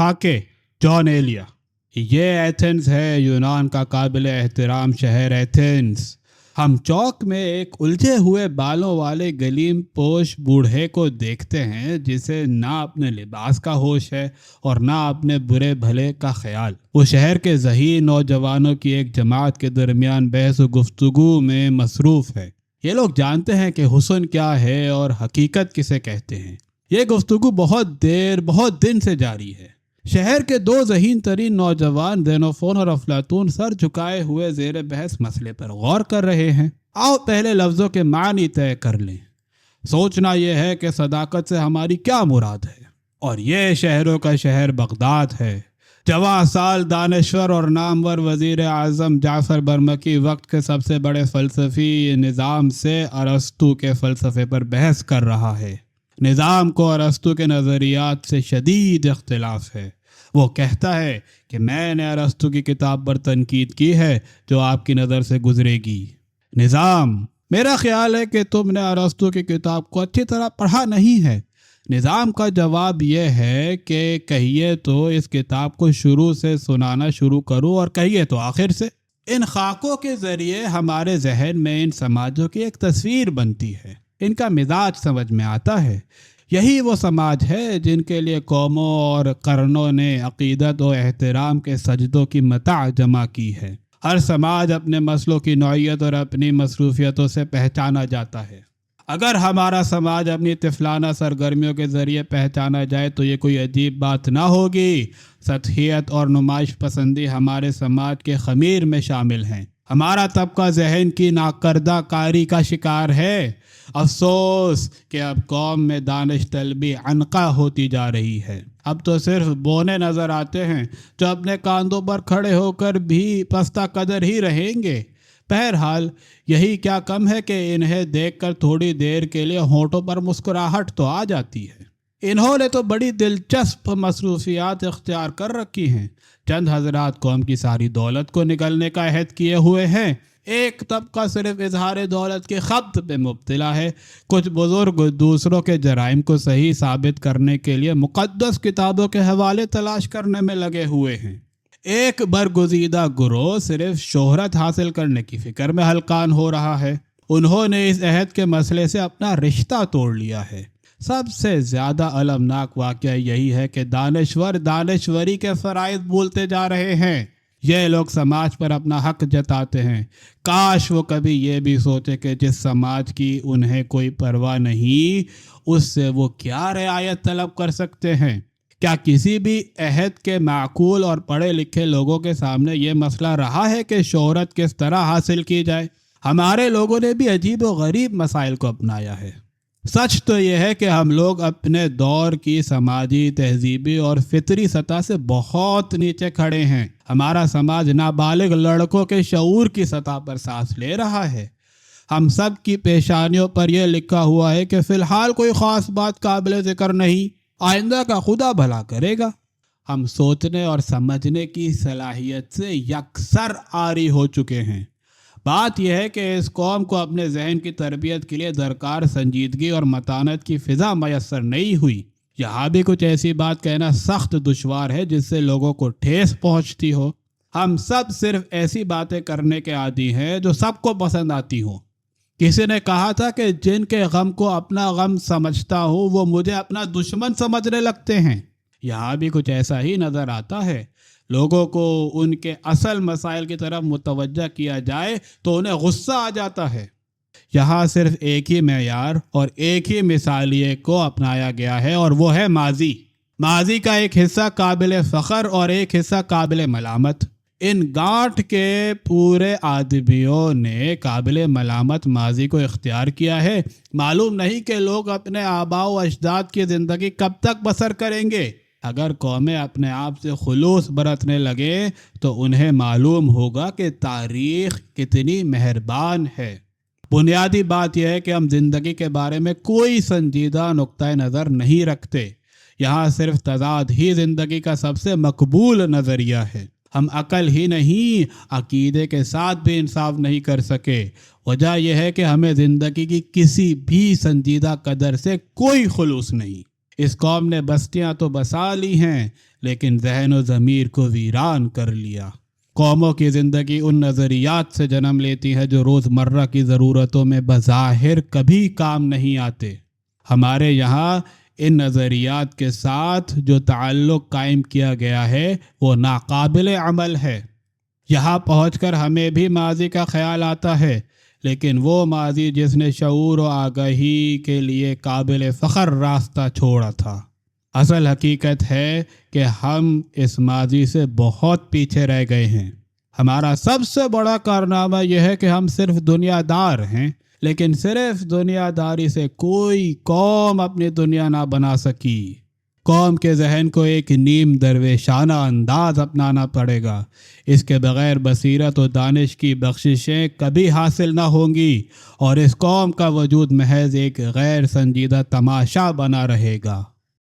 फाके John Elia. ये Athens है, यूनान का काबिल एहतराम शहर एथेंस। हम चौक में एक उलझे हुए बालों वाले गलीम पोश बूढ़े को देखते हैं जिसे ना अपने लिबास का होश है और ना अपने बुरे भले का ख्याल। वो शहर के ज़हीन नौजवानों की एक जमात के दरमियान बहस व गुफ्तगू में मसरूफ़ है। ये लोग जानते हैं कि हुस्न क्या है और हकीकत किसे कहते हैं। ये गुफ्तगू बहुत दिन से जारी है। शहर के दो ज़हीन तरीन नौजवान ज़ेनोफोन और अफलातून सर झुकाए हुए ज़ेर बहस मसले पर गौर कर रहे हैं। आओ पहले लफ्ज़ों के मानी तय कर लें। सोचना यह है कि सदाकत से हमारी क्या मुराद है। और ये शहरों का शहर बगदाद है। जवां साल दानश्वर और नामवर वज़ीर आज़म जाफ़र बरमकी वक्त के सबसे बड़े फ़लसफ़ी निज़ाम से अरस्तू के फ़लसफ़े पर बहस कर रहा है। निज़ाम को अरस्तू के नज़रियात से शदीद इख्तिलाफ है। वो कहता है कि मैंने अरस्तू की किताब पर तनकीद की है जो आपकी नज़र से गुजरेगी। निज़ाम: मेरा ख्याल है कि तुमने अरस्तू की किताब को अच्छी तरह पढ़ा नहीं है। निज़ाम का जवाब यह है कि कहिए तो इस किताब को शुरू से सुनाना शुरू करूं और कहिए तो आखिर से। इन खाकों के ज़रिए हमारे जहन में इन समाजों की एक तस्वीर बनती है, इनका मिजाज समझ में आता है। यही वो समाज है जिनके लिए कौमों और करनों ने अक़ीदत और एहतराम के सजदों की मता जमा की है। हर समाज अपने मसलों की नौइयत और अपनी मसरूफियतों से पहचाना जाता है। अगर हमारा समाज अपनी तिफलाना सरगर्मियों के ज़रिए पहचाना जाए तो ये कोई अजीब बात ना होगी। सतहियत और नुमाइश पसंदी हमारे समाज के खमीर में शामिल हैं। हमारा तबका जहन की नाकर्दा कारी का शिकार है। अफसोस कि अब कौम में दानिश तलबी अनका होती जा रही है। अब तो सिर्फ बोने नज़र आते हैं जो अपने कांधों पर खड़े होकर भी पस्ता कदर ही रहेंगे। बहरहाल यही क्या कम है कि इन्हें देखकर थोड़ी देर के लिए होंठों पर मुस्कुराहट तो आ जाती है। इन्होंने तो बड़ी दिलचस्प मसरूफियात इख्तियार कर रखी हैं। चंद हजरात कौम की सारी दौलत को निगलने का अहद किए हुए हैं। एक तबका सिर्फ इजहार दौलत के खब्त पे मुब्तला है। कुछ बुजुर्ग दूसरों के जराइम को सही साबित करने के लिए मुक़द्दस किताबों के हवाले तलाश करने में लगे हुए हैं। एक बरगुज़ीदा गुरोह सिर्फ शोहरत हासिल करने की फिक्र में हलकान हो रहा है। उन्होंने इस अहद के मसले से अपना रिश्ता तोड़ लिया है। सबसे ज़्यादा अलमनाक वाक़या यही है कि दानिश्वर दानिश्वरी के फ़राइज़ भूलते जा रहे हैं। ये लोग समाज पर अपना हक जताते हैं। काश वो कभी ये भी सोचे कि जिस समाज की उन्हें कोई परवाह नहीं, उससे वो क्या रियायत तलब कर सकते हैं। क्या किसी भी अहद के माकूल और पढ़े लिखे लोगों के सामने ये मसला रहा है कि शोहरत किस तरह हासिल की जाए? हमारे लोगों ने भी अजीब व गरीब मसाइल को अपनाया है। सच तो यह है कि हम लोग अपने दौर की समाजी, तहजीबी और फितरी सतह से बहुत नीचे खड़े हैं। हमारा समाज नाबालिग लड़कों के शऊर की सतह पर सांस ले रहा है। हम सब की पेशानियों पर यह लिखा हुआ है कि फ़िलहाल कोई ख़ास बात काबिल ज़िक्र नहीं, आइंदा का खुदा भला करेगा। हम सोचने और समझने की सलाहियत से यकसर आरी हो चुके हैं। बात यह है कि इस कौम को अपने जहन की तरबियत के लिए दरकार संजीदगी और मतानत की फ़िज़ा मैसर नहीं हुई। यहाँ भी कुछ ऐसी बात कहना सख्त दुश्वार है जिससे लोगों को ठेस पहुँचती हो। हम सब सिर्फ ऐसी बातें करने के आदी हैं जो सबको पसंद आती हो। किसी ने कहा था कि जिनके गम को अपना गम समझता हूँ वो मुझे अपना दुश्मन समझने लगते हैं। यहाँ भी कुछ ऐसा ही नज़र आता है। लोगों को उनके असल मसाइल की तरफ मुतवज्जा किया जाए तो उन्हें गुस्सा आ जाता है। यहाँ सिर्फ एक ही मेयार और एक ही मिसालिये को अपनाया गया है और वो है माजी। माजी का एक हिस्सा काबिल फ़ख्र और एक हिस्सा काबिल मलामत। इन गांठ के पूरे आदमियों ने काबिल मलामत माजी को इख्तियार किया है। मालूम नहीं कि लोग अपने आबाओ अजदाद की ज़िंदगी कब तक बसर करेंगे। अगर कौमें अपने आप से खुलूस बरतने लगे तो उन्हें मालूम होगा कि तारीख़ कितनी मेहरबान है। बुनियादी बात यह है कि हम ज़िंदगी के बारे में कोई संजीदा नुक्ता नज़र नहीं रखते। यहाँ सिर्फ तज़ाद ही ज़िंदगी का सबसे मकबूल नज़रिया है। हम अकल ही नहीं, अकीदे के साथ भी इंसाफ नहीं कर सके। वजह यह है कि हमें ज़िंदगी की किसी भी संजीदा कदर से कोई खुलूस नहीं। इस कौम ने बस्तियां तो बसा ली हैं لیکن ذہن و ضمیر کو ویران کر لیا۔ قوموں کی زندگی ان نظریات سے جنم لیتی ہے جو روزمرہ کی ضرورتوں میں بظاہر کبھی کام نہیں آتے۔ ہمارے یہاں ان نظریات کے ساتھ جو تعلق قائم کیا گیا ہے وہ ناقابل عمل ہے۔ یہاں پہنچ کر ہمیں بھی ماضی کا خیال آتا ہے، لیکن وہ ماضی جس نے شعور و آگاہی کے لیے قابل فخر راستہ چھوڑا تھا۔ اصل حقیقت ہے کہ ہم اس ماضی سے بہت پیچھے رہ گئے ہیں۔ ہمارا سب سے بڑا کارنامہ یہ ہے کہ ہم صرف دنیا دار ہیں، لیکن صرف دنیا داری سے کوئی قوم اپنی دنیا نہ بنا سکی۔ قوم کے ذہن کو ایک نیم درویشانہ انداز اپنانا پڑے گا۔ اس کے بغیر بصیرت و دانش کی بخششیں کبھی حاصل نہ ہوں گی، اور اس قوم کا وجود محض ایک غیر سنجیدہ تماشا بنا رہے گا۔